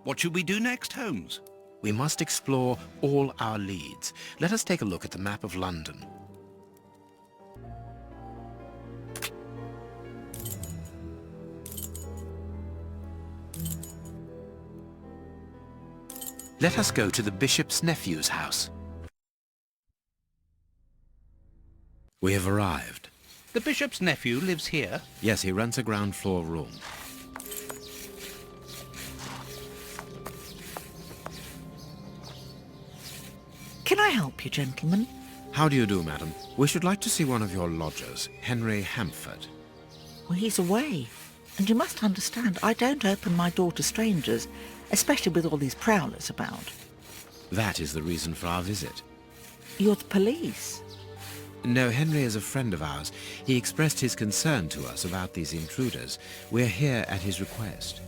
What should we do next, Holmes? We must explore all our leads. Let us take a look at the map of London. Let us go to the bishop's nephew's house. We have arrived. The bishop's nephew lives here? Yes, he rents a ground floor room. Can I help you, gentlemen? How do you do, madam? We should like to see one of your lodgers, Henry Hampford. Well, he's away. And you must understand, I don't open my door to strangers, especially with all these prowlers about. That is the reason for our visit. You're the police. No, Henry is a friend of ours. He expressed his concern to us about these intruders. We're here at his request.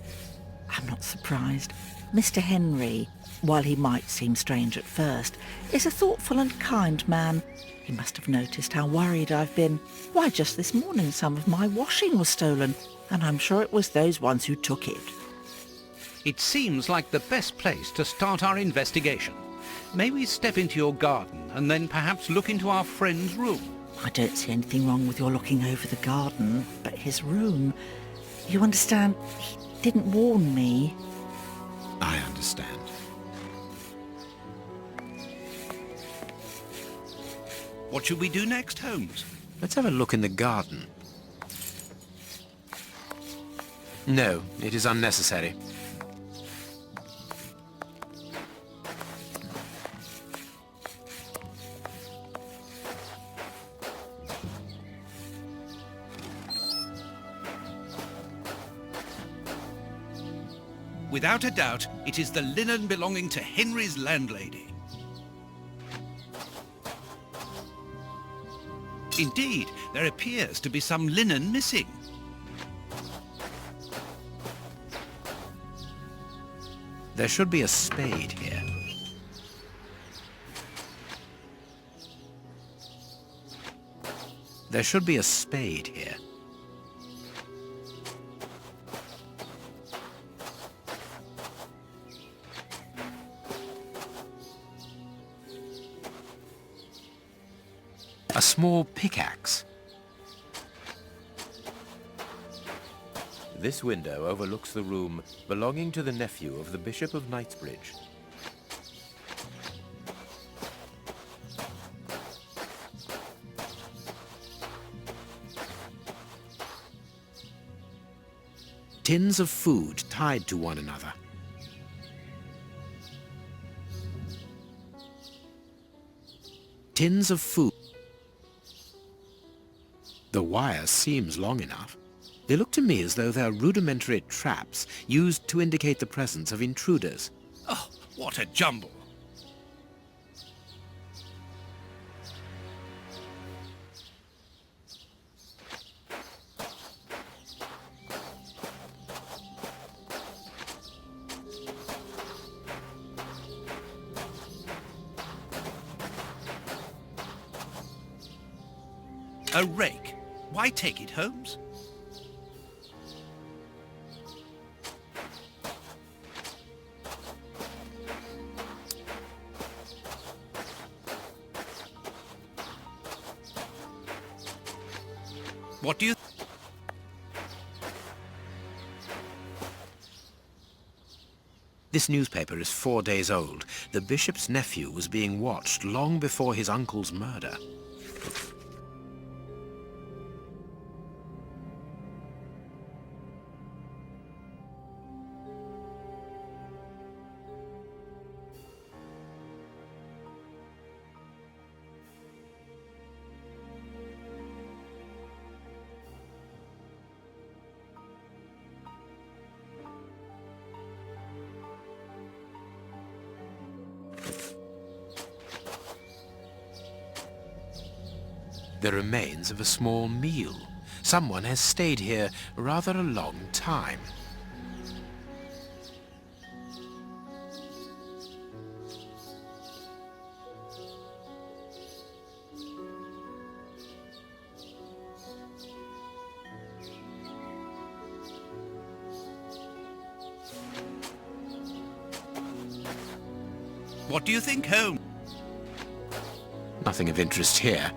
I'm not surprised. Mr. Henry, while he might seem strange at first, is a thoughtful and kind man. He must have noticed how worried I've been. Why, just this morning some of my washing was stolen, and I'm sure it was those ones who took it. It seems like the best place to start our investigation. May we step into your garden and then perhaps look into our friend's room? I don't see anything wrong with your looking over the garden, but his room... You understand, he didn't warn me. I understand. What should we do next, Holmes? Let's have a look in the garden. No, it is unnecessary. Without a doubt, it is the linen belonging to Henry's landlady. Indeed, there appears to be some linen missing. There should be a spade here. There should be a spade here. A small pickaxe. This window overlooks the room belonging to the nephew of the Bishop of Knightsbridge. Tins of food tied to one another. Tins of food. The wire seems long enough. They look to me as though they are rudimentary traps used to indicate the presence of intruders. Oh, what a jumble! A rake. Why take it, Holmes? What do you... This newspaper is 4 days old. The bishop's nephew was being watched long before his uncle's murder. The remains of a small meal. Someone has stayed here rather a long time. What do you think, Holmes? Nothing of interest here.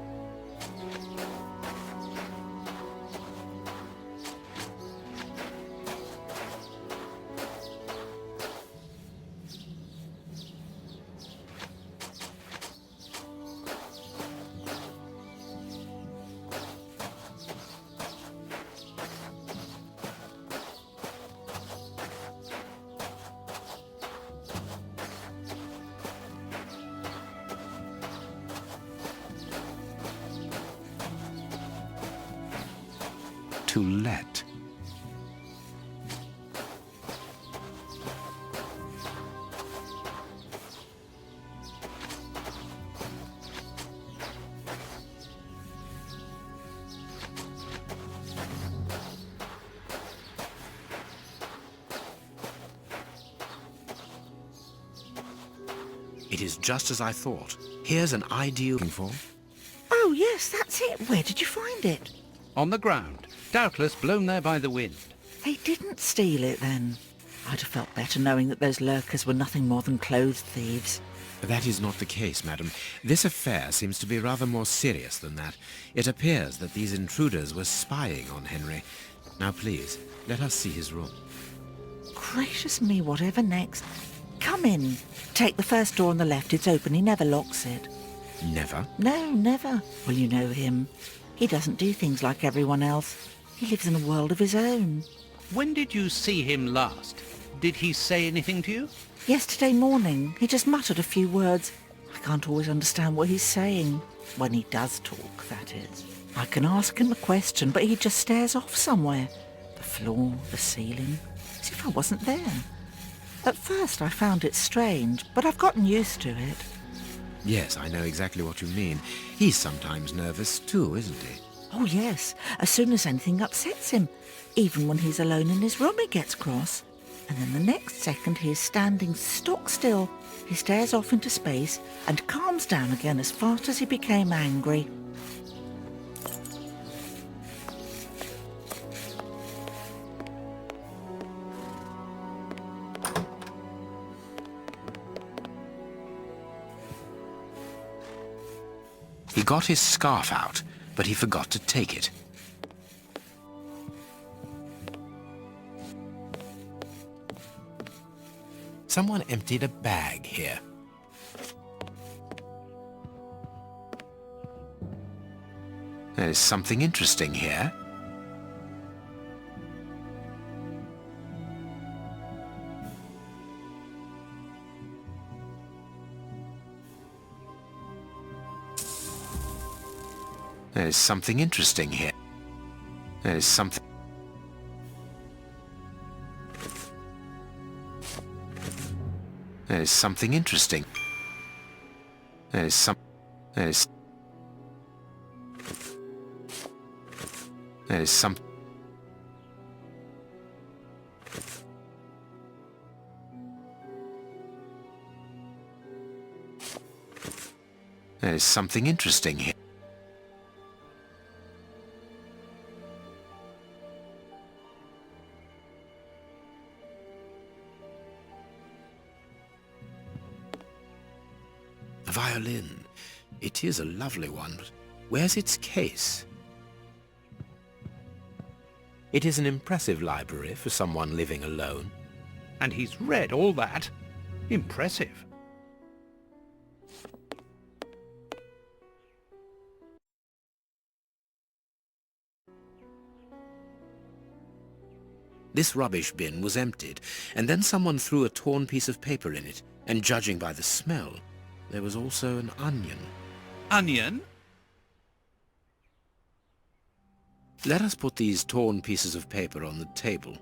To let. It is just as I thought. Here's an ideal for. Oh, yes, that's it. Where did you find it? On the ground, doubtless blown there by the wind. They didn't steal it, then. I'd have felt better knowing that those lurkers were nothing more than clothes thieves. That is not the case, madam. This affair seems to be rather more serious than that. It appears that these intruders were spying on Henry. Now, please, let us see his room. Gracious me, whatever next? Come in. Take the first door on the left. It's open. He never locks it. Never? No, never. Well, you know him. He doesn't do things like everyone else. He lives in a world of his own. When did you see him last? Did he say anything to you? Yesterday morning, he just muttered a few words. I can't always understand what he's saying. When he does talk, that is. I can ask him a question, but he just stares off somewhere. The floor, the ceiling, as if I wasn't there. At first I found it strange, but I've gotten used to it. Yes, I know exactly what you mean. He's sometimes nervous too, isn't he? Oh, yes. As soon as anything upsets him. Even when he's alone in his room, he gets cross. And then the next second he is standing stock still. He stares off into space and calms down again as fast as he became angry. He got his scarf out, but he forgot to take it. Someone emptied a bag here. There's something interesting here. There's something interesting here. There's something... There's something interesting. There's some... There's... There's some... There's something interesting here. A violin. It is a lovely one, but where's its case? It is an impressive library for someone living alone. And he's read all that. Impressive. This rubbish bin was emptied, and then someone threw a torn piece of paper in it, and judging by the smell, there was also an onion. Onion? Let us put these torn pieces of paper on the table.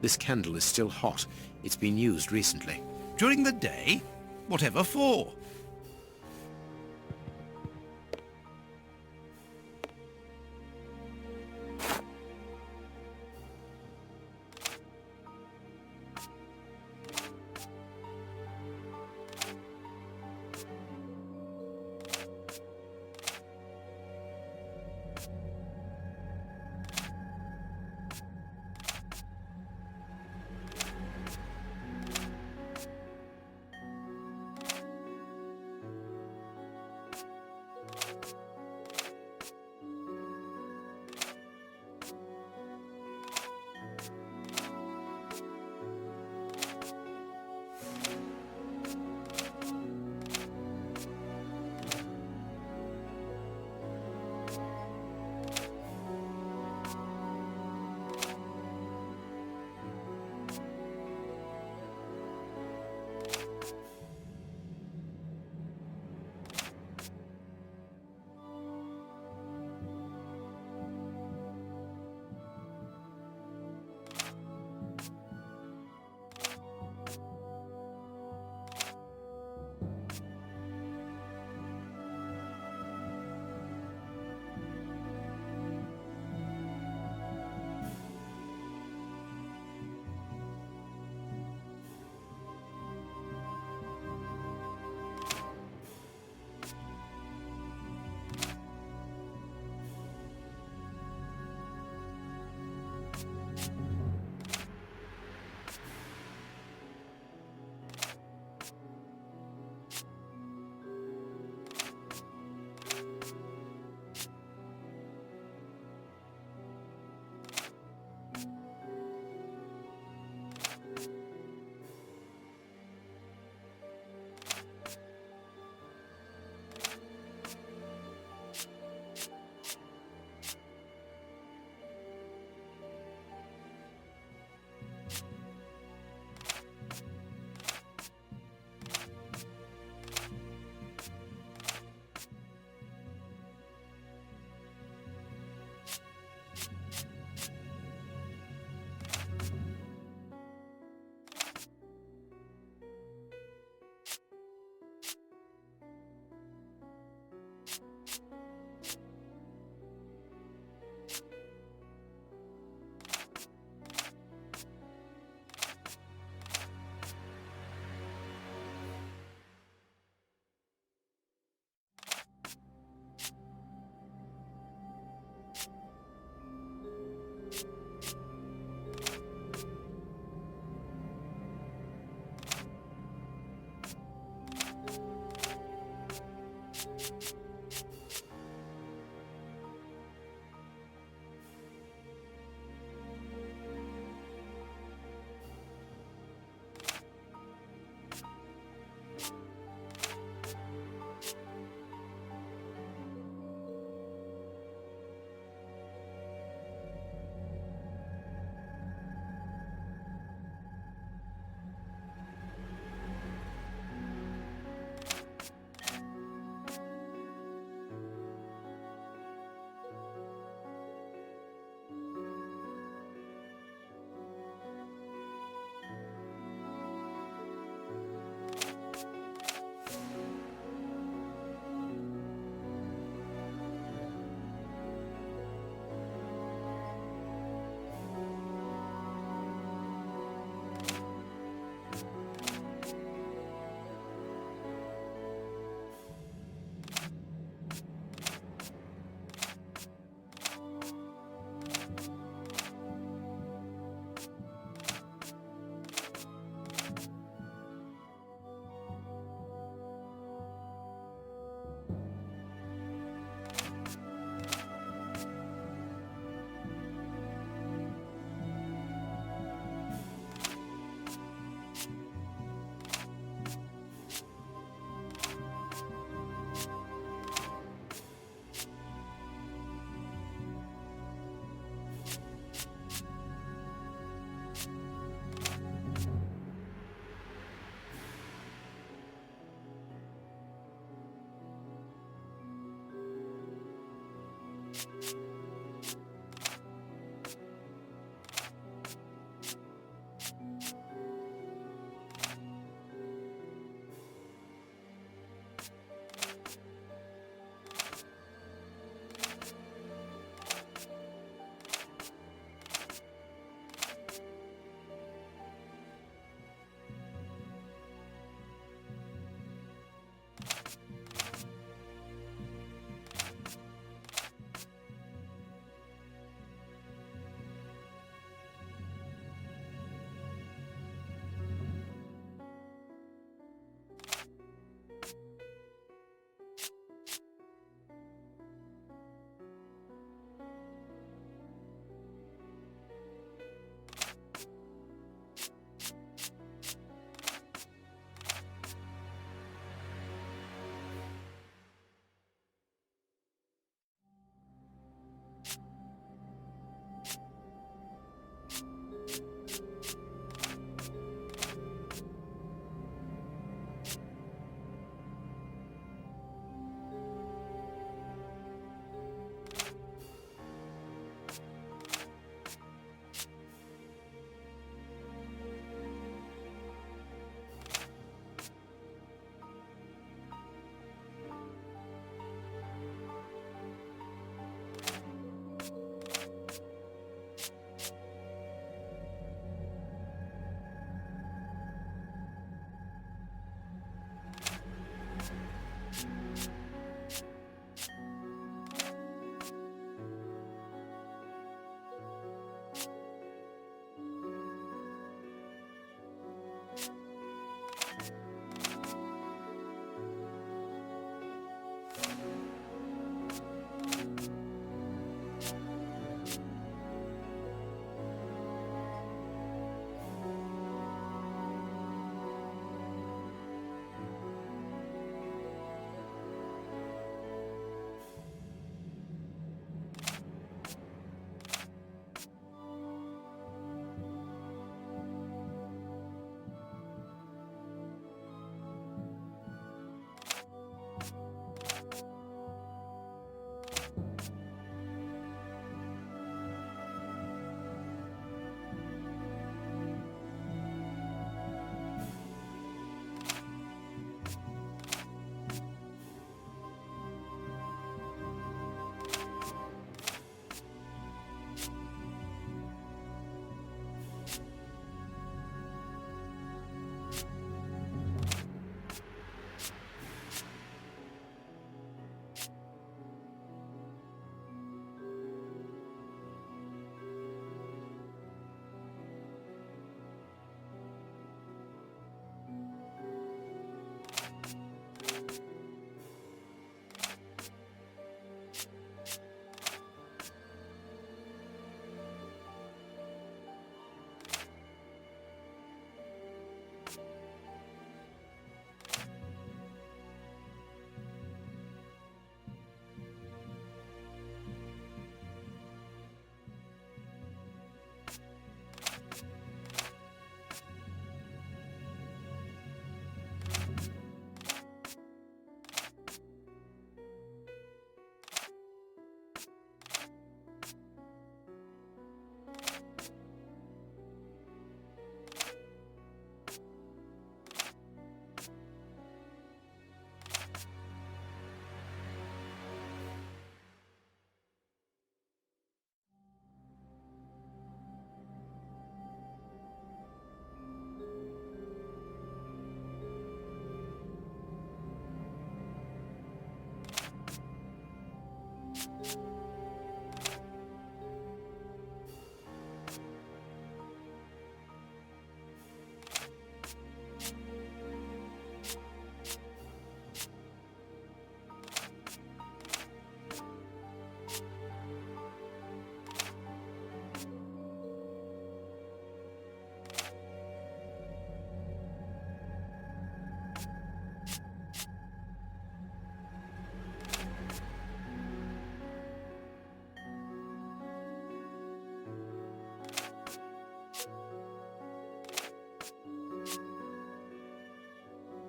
This candle is still hot. It's been used recently. During the day? Whatever for?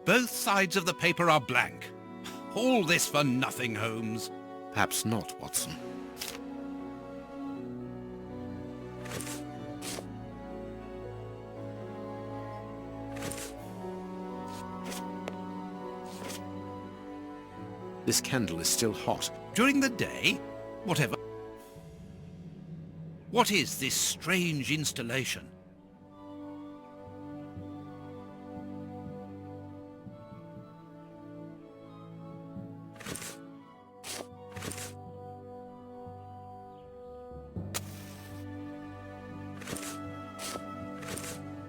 Both sides of the paper are blank. All this for nothing, Holmes. Perhaps not, Watson. This candle is still hot. During the day? Whatever. What is this strange installation?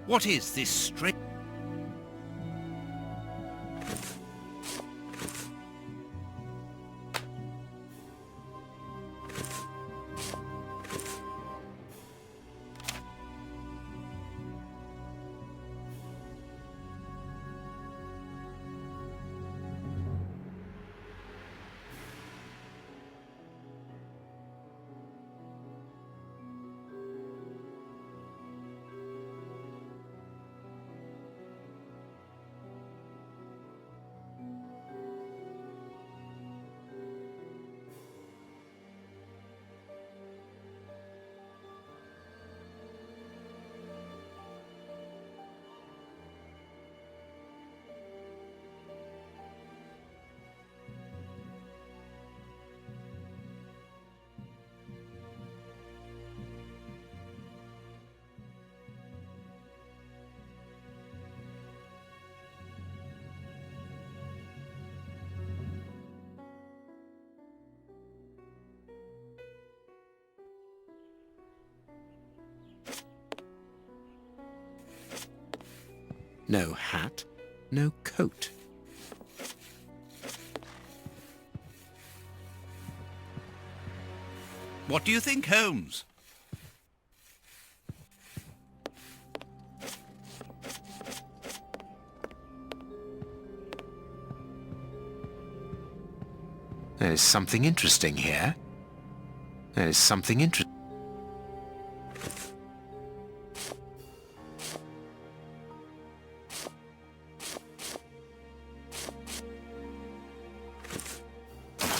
What is this strange... No hat, no coat. What do you think, Holmes? There's something interesting here. There's something interesting.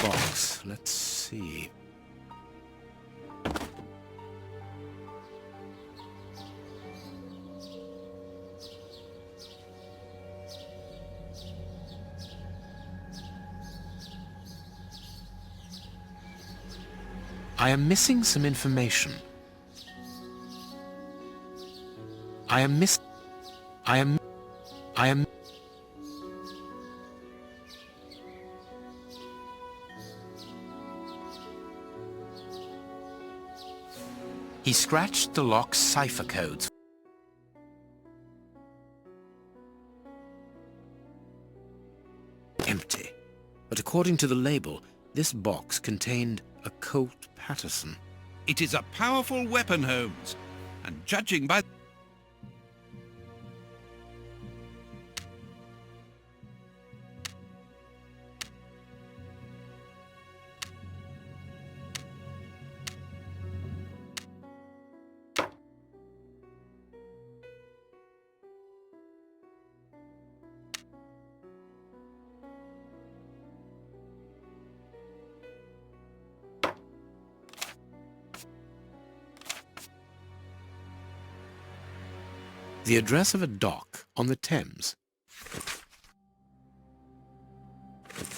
Box, let's see. I am missing some information. I am... He scratched the lock's cipher codes. Empty. But according to the label, this box contained a Colt Patterson. It is a powerful weapon, Holmes, and judging by... The address of a dock on the Thames.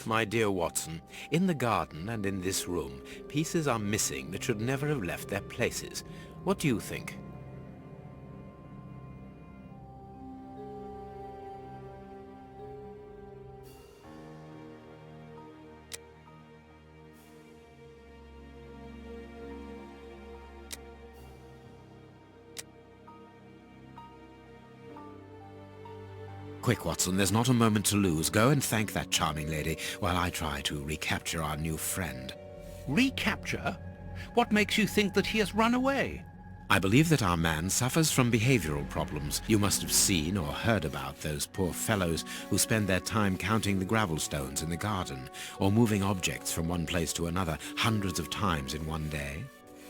My dear Watson, in the garden and in this room, pieces are missing that should never have left their places. What do you think? Quick, Watson, there's not a moment to lose. Go and thank that charming lady while I try to recapture our new friend. Recapture? What makes you think that he has run away? I believe that our man suffers from behavioral problems. You must have seen or heard about those poor fellows who spend their time counting the gravel stones in the garden or moving objects from one place to another hundreds of times in one day.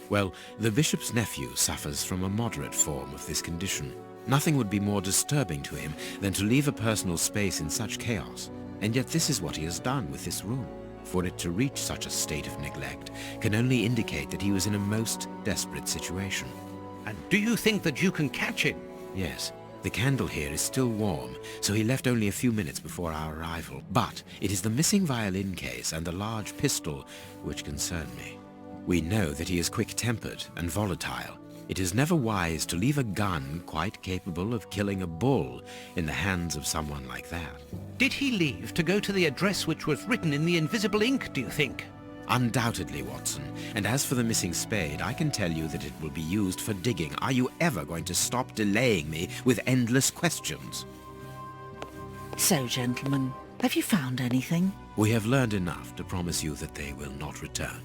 Well, the bishop's nephew suffers from a moderate form of this condition. Nothing would be more disturbing to him than to leave a personal space in such chaos, and yet this is what he has done with this room. For it to reach such a state of neglect can only indicate that he was in a most desperate situation. And do you think that you can catch him? Yes, the candle here is still warm, so he left only a few minutes before our arrival. But it is the missing violin case and the large pistol which concern me. We know that he is quick-tempered and volatile. It is never wise to leave a gun quite capable of killing a bull in the hands of someone like that. Did he leave to go to the address which was written in the invisible ink, do you think? Undoubtedly, Watson. And as for the missing spade, I can tell you that it will be used for digging. Are you ever going to stop delaying me with endless questions? So, gentlemen, have you found anything? We have learned enough to promise you that they will not return.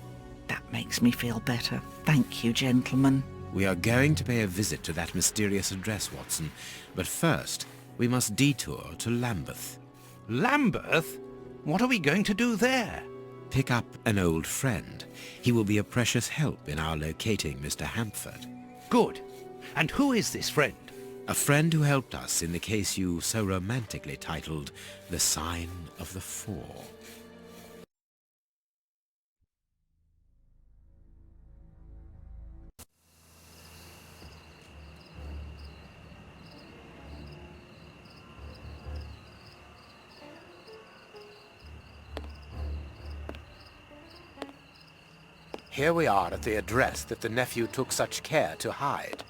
That makes me feel better. Thank you, gentlemen. We are going to pay a visit to that mysterious address, Watson. But first, we must detour to Lambeth. Lambeth? What are we going to do there? Pick up an old friend. He will be a precious help in our locating Mr. Hampford. Good. And who is this friend? A friend who helped us in the case you so romantically titled The Sign of the Four. Here we are at the address that the nephew took such care to hide.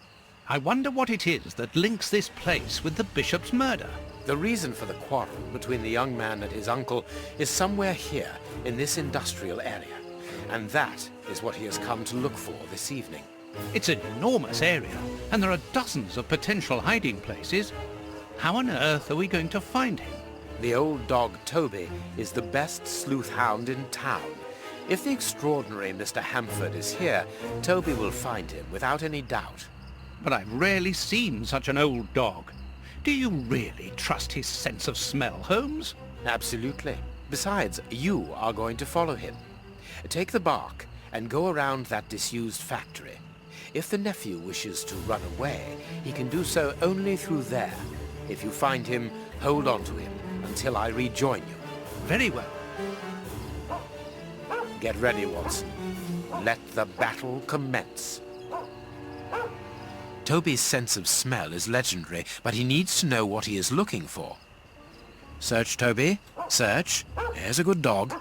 I wonder what it is that links this place with the bishop's murder. The reason for the quarrel between the young man and his uncle is somewhere here in this industrial area. And that is what he has come to look for this evening. It's an enormous area, and there are dozens of potential hiding places. How on earth are we going to find him? The old dog Toby is the best sleuth hound in town. If the extraordinary Mr. Hampford is here, Toby will find him without any doubt. But I've rarely seen such an old dog. Do you really trust his sense of smell, Holmes? Absolutely. Besides, you are going to follow him. Take the bark and go around that disused factory. If the nephew wishes to run away, he can do so only through there. If you find him, hold on to him until I rejoin you. Very well. Get ready, Watson. Let the battle commence. Toby's sense of smell is legendary, but he needs to know what he is looking for. Search, Toby. Search. Here's a good dog.